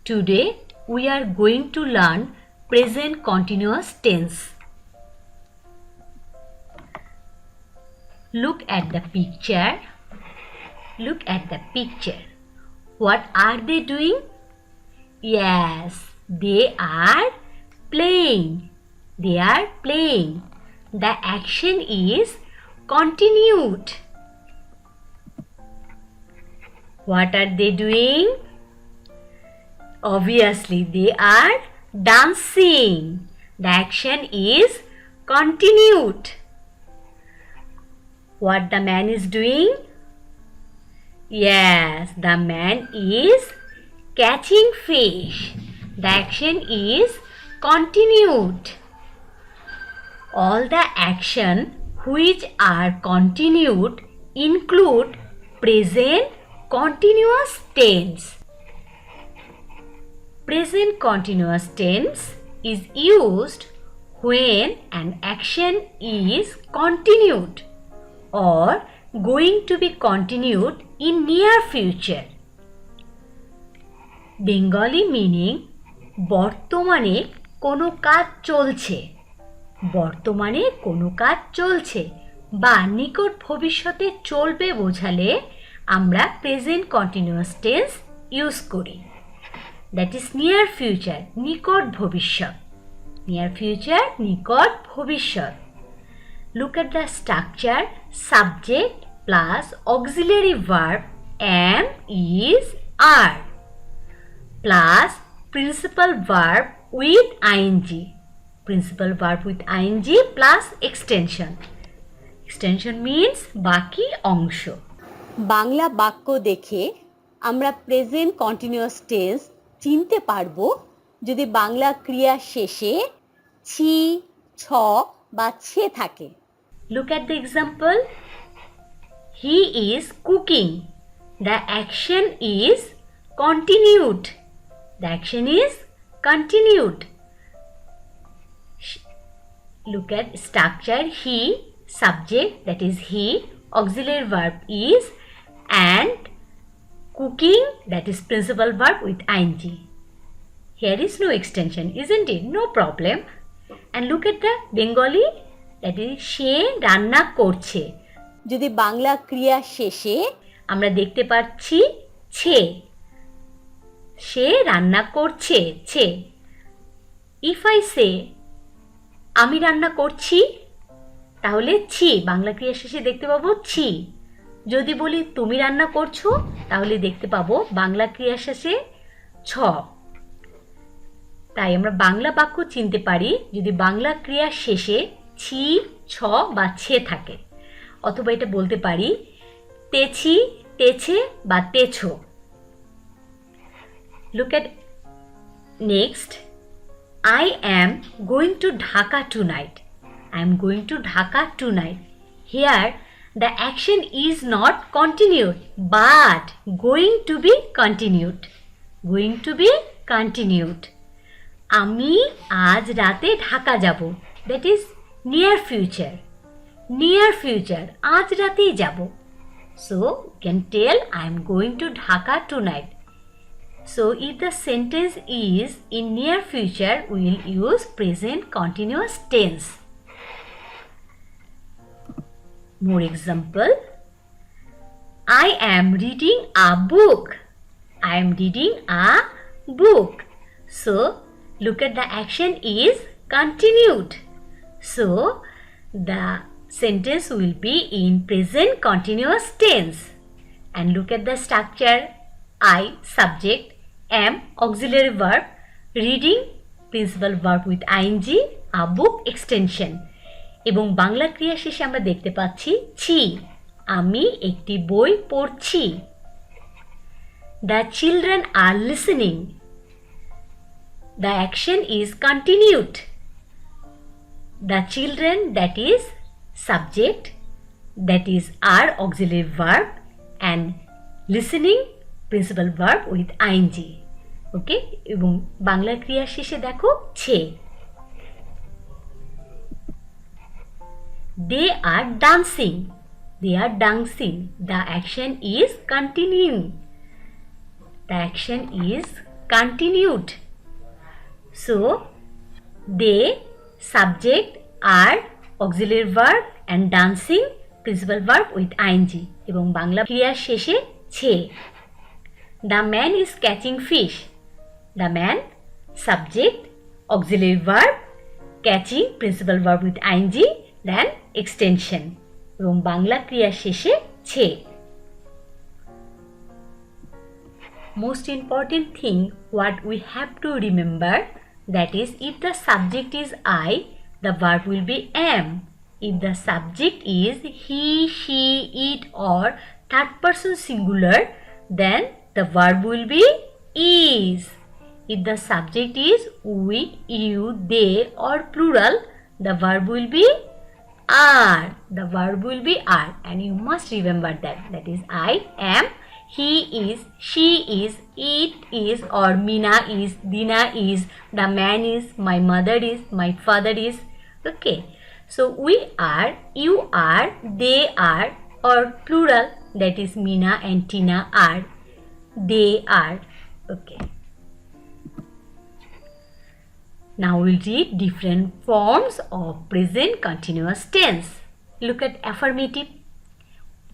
Today we are going to learn present continuous tense. Look at the picture. Look at the picture. What are they doing? Yes, they are playing. They are playing. The action is continued. What are they doing? Obviously, they are dancing. The action is continued. What the man is doing? Yes, the man is catching fish. The action is continued. All the action which are continued include present continuous tense. Present continuous tense is used when an action is continued or going to be continued in near future. Bengali meaning বর্তমানে কোনো কাজ চলছে, বর্তমানে কোনো কাজ চলছে বা নিকট ভবিষ্যতে চলবে বোঝালে আমরা প্রেজেন্ট কন্টিনিউয়াস টেন্স ইউজ করি। দ্যাট ইজ নিয়ার ফিউচার, নিকট ভবিষ্যৎ। নিয়ার ফিউচার, নিকট ভবিষ্যৎ। Look at the structure. Subject plus auxiliary verb am, is, are plus principal verb with ing. Principal verb with ing plus extension. Extension means বাকি অংশ। বাংলা বাক্য দেখে আমরা প্রেজেন্ট কন্টিনিউয়াস টেন্স চিনতে পারবো যদি বাংলা ক্রিয়া শেষে ছি, ছ বা ছে থাকে। Look at the example. He is cooking. The action is continued. The action is continued. Look at structure. He, subject, that is he, auxiliary verb is, and cooking, that is principal verb with ing. Here is no extension, isn't it? No problem. And look at the Bengali, that is সে রান্না করছে। যদি বাংলা ক্রিয়া শেষে আমরা দেখতে পাচ্ছি ছে, সে রান্না করছে, ছে। ইফ আই সে আমি রান্না করছি, তাহলে ছি, বাংলা ক্রিয়া শেষে দেখতে পাবো ছি। যদি বলি তুমি রান্না করছো, তাহলে দেখতে পাবো বাংলা ক্রিয়া শেষে ছ। তাই আমরা বাংলা বাক্য চিনতে পারি যদি বাংলা ক্রিয়া শেষে ছি, ছ বা ছে থাকে। অথবা এটা বলতে পারি তেছি, তেছে বা তেছো। Look at next. I am going to Dhaka tonight. I am going to Dhaka tonight. Here the action is not continued but going to be continued. Going to be continued. আমি আজ রাতে ঢাকা যাব। That is near future. Near future, আজ রাতেই যাব। So you can tell I am going to Dhaka tonight. So if the sentence is in near future, we will use present continuous tense. More example. I am reading a book. I am reading a book. So look at the action is continued. So the sentence will be in present continuous tense. And look at the structure. I, subject, am, auxiliary verb, reading, principal verb with ing, a book extension. এবং বাংলা ক্রিয়া শেষে আমরা দেখতে পাচ্ছি ছি, আমি একটি বই পড়ছি। The children are listening. The action is continued. The children, that is subject, that is are auxiliary verb, and listening principal verb with ing. ওকে, এবং বাংলা ক্রিয়া শেষে দেখো ছে। They are dancing. They are dancing. The action is continuing. The action is continued. So, they, subject, are auxiliary verb and dancing principal verb with ing এবং বাংলা ক্রিয়ার শেষে ছে। The man is catching fish. The man, subject, auxiliary verb, catching principal verb with ing, then extension এবং বাংলা ক্রিয়ার শেষে ছে। Most important thing what we have to remember, that is, if the subject is I, the verb will be am. If the subject is he, she, it or third person singular, then the verb will be is. If the subject is we, you, they or plural, the verb will be are. The verb will be are, and you must remember that. That is, I am, he is, she is, it is or Mina is, Dina is, the man is, my mother is, my father is. Okay. So we are, you are, they are or plural, that is Mina and Tina are, they are. Okay. Now we'll read different forms of present continuous tense. Look at affirmative.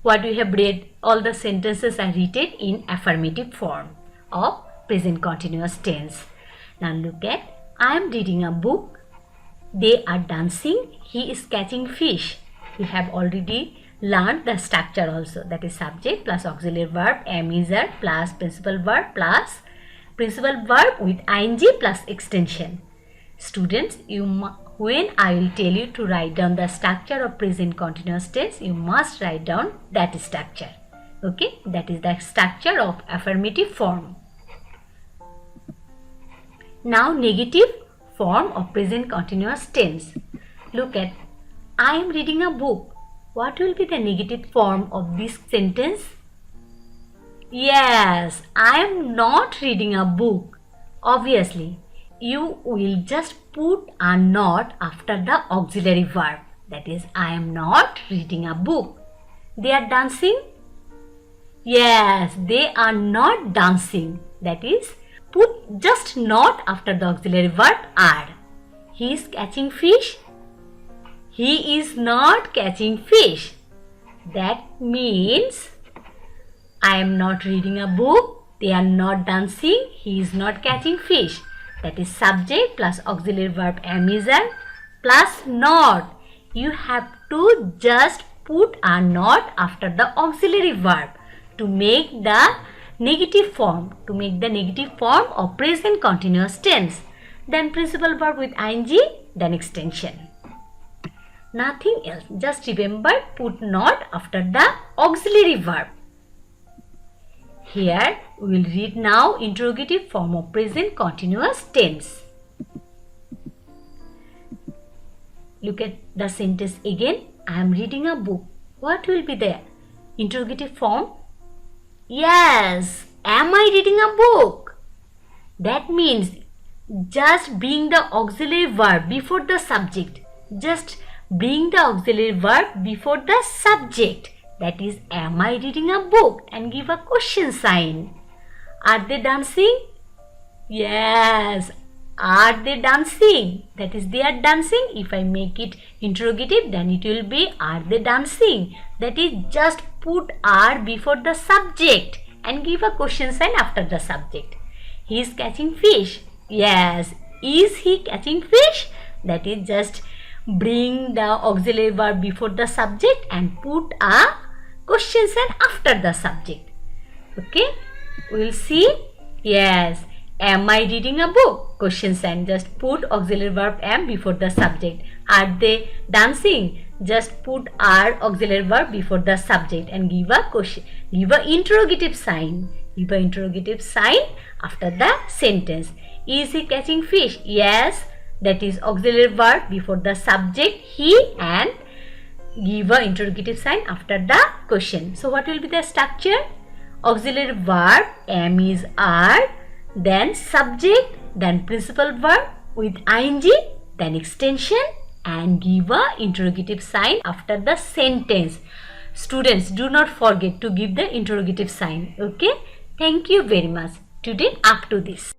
What we have read, all the sentences are written in affirmative form of present continuous tense. Now look at, I am reading a book. They are dancing. He is catching fish. We have already learned the structure also. That is subject plus auxiliary verb, am, is, are plus principal verb with ing plus extension. Students, when I will tell you to write down the structure of present continuous tense, you must write down that structure. Okay, that is the structure of affirmative form. Now negative form of present continuous tense. Look at, I am reading a book. What will be the negative form of this sentence? Yes, I am not reading a book. Obviously, you will just put a not after the auxiliary verb. That is, I am not reading a book. They are dancing. Yes, they are not dancing. That is, put just not after the auxiliary verb are. He is catching fish. He is not catching fish. That means I am not reading a book. They are not dancing. He is not catching fish. That is subject plus auxiliary verb am, is, are plus not. You have to just put a not after the auxiliary verb to make the negative form, of present continuous tense. Then principal verb with ing, then extension. Nothing else. Just remember, put not after the auxiliary verb. Here we will read now interrogative form of present continuous tense. Look at the sentence again. I am reading a book. What will be the interrogative form? Yes, am I reading a book? That means just bring the auxiliary verb before the subject. Just bring the auxiliary verb before the subject. That is, am I reading a book? And give a question sign. Are they dancing? Yes. Are they dancing? That is, they are dancing. If I make it interrogative, then it will be, are they dancing? That is, just put are before the subject and give a question sign after the subject. He is catching fish. Yes. Is he catching fish? That is, just bring the auxiliary verb before the subject and put a question sign after the subject. Okay, we will see. Yes, am I reading a book? Question sign, just put auxiliary verb am before the subject. Are they dancing? Just put are auxiliary verb before the subject and give a question, give a interrogative sign. Give a interrogative sign after the sentence. Is he catching fish? Yes. That is auxiliary verb before the subject he, and give a interrogative sign after the question. So what will be the structure? Auxiliary verb am, is, are, then subject, then principal verb with ing, then extension, and give a interrogative sign after the sentence. Students, do not forget to give the interrogative sign. Okay, thank you very much. today up to this.